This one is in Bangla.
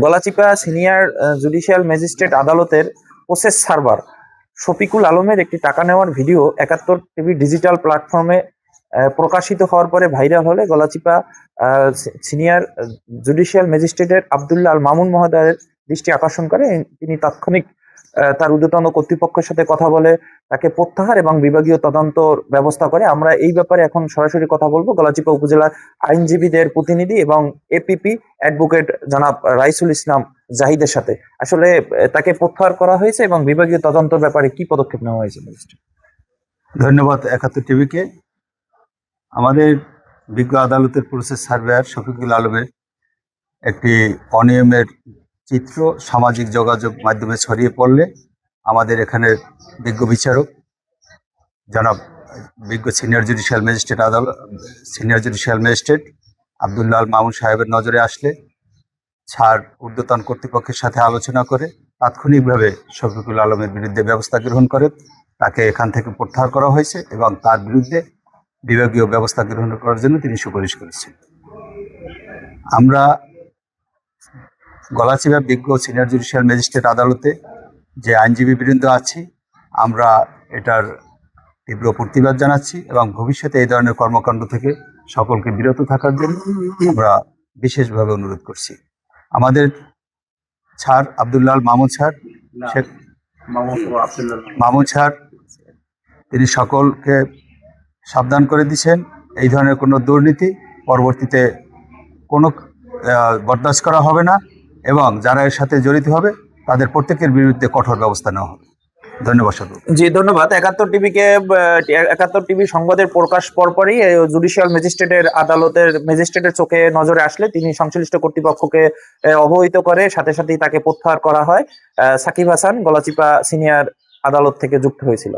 গলাচিপা সিনিয়র জুডিশিয়াল ম্যাজিস্ট্রেট আদালতের প্রসেস সার্ভার শফিকুল আলমের একটি টাকা নেওয়ার ভিডিও ৭১ টিভি ডিজিটাল প্ল্যাটফর্মে প্রকাশিত হওয়ার পরে ভাইরাল হলে গলাচিপা সিনিয়র জুডিশিয়াল ম্যাজিস্ট্রেটের আব্দুল্লাহ আল মামুন মহোদয়ের দৃষ্টি আকর্ষণ করে। তিনি তাৎক্ষণিক তার ঊর্ধ্বতন কর্তৃপক্ষের সাথে কথা বলে তাকে প্রত্যাহার এবং বিভাগীয় তদন্ত ব্যবস্থা করে। আমরা এই ব্যাপারে এখন সরাসরি কথা বলবো গলাচিপা উপজেলার আইনজীবীদের প্রতিনিধি এবং এপিপি অ্যাডভোকেট জনাব রাইসুল ইসলাম জাহিদের সাথে। আসলে তাকে প্রত্যাহার করা হয়েছে এবং বিভাগীয় তদন্তের ব্যাপারে কি পদক্ষেপ নেওয়া হয়েছে? ধন্যবাদ ৭১ টিভিকে। আমাদের বিজ্ঞ আদালতের প্রসেস সার্ভেয়ার শফিকুল আলমের একটি অনিয়মের চিত্র সামাজিক যোগাযোগ মাধ্যমে ছড়িয়ে পড়লে আমাদের এখানের বিজ্ঞ বিচারক জনাব বিজ্ঞ senior judicial magistrate Abdullah Al Mamun সাহেবের নজরে আসলে ছাড় ঊর্ধ্বতন কর্তৃপক্ষের সাথে আলোচনা করে তাৎক্ষণিকভাবে শফিকুল আলমের বিরুদ্ধে ব্যবস্থা গ্রহণ করে তাকে এখান থেকে প্রত্যাহার করা হয়েছে এবং তার বিরুদ্ধে বিভাগীয় ব্যবস্থা গ্রহণ করার জন্য তিনি সুপারিশ করেছেন। আমরা গলাচিপা বিজ্ঞ সিনিয়র জুডিশিয়াল ম্যাজিস্ট্রেট আদালতে যে আইনজীবী বৃন্দ আছি, আমরা এটার তীব্র প্রতিবাদ জানাচ্ছি এবং ভবিষ্যতে এই ধরনের কর্মকাণ্ড থেকে সকলকে বিরত থাকার জন্য আমরা বিশেষভাবে অনুরোধ করছি। আমাদের ছাড় আব্দুল্লাহ মামুন ছাড় তিনি সকলকে সাবধান করে দিচ্ছেন এই ধরনের কোনো দুর্নীতি পরবর্তীতে কোনো বরদাস্ত করা হবে না এবং যারা এর সাথে জড়িত হবে তাদের প্রত্যেকের বিরুদ্ধে কঠোর ব্যবস্থা নেওয়া হবে। ধন্যবাদ। জি ধন্যবাদ। ৭১ টিভি সংবাদের প্রকাশ পরপরই জুডিশিয়াল ম্যাজিস্ট্রেটের চোখে নজরে আসলে তিনি সংশ্লিষ্ট কর্তৃপক্ষকে অবহিত করে সাথে সাথেই তাকে প্রত্যাহার করা হয়। সাকিব হাসান, গলাচিপা সিনিয়র আদালত থেকে যুক্ত হয়েছিল।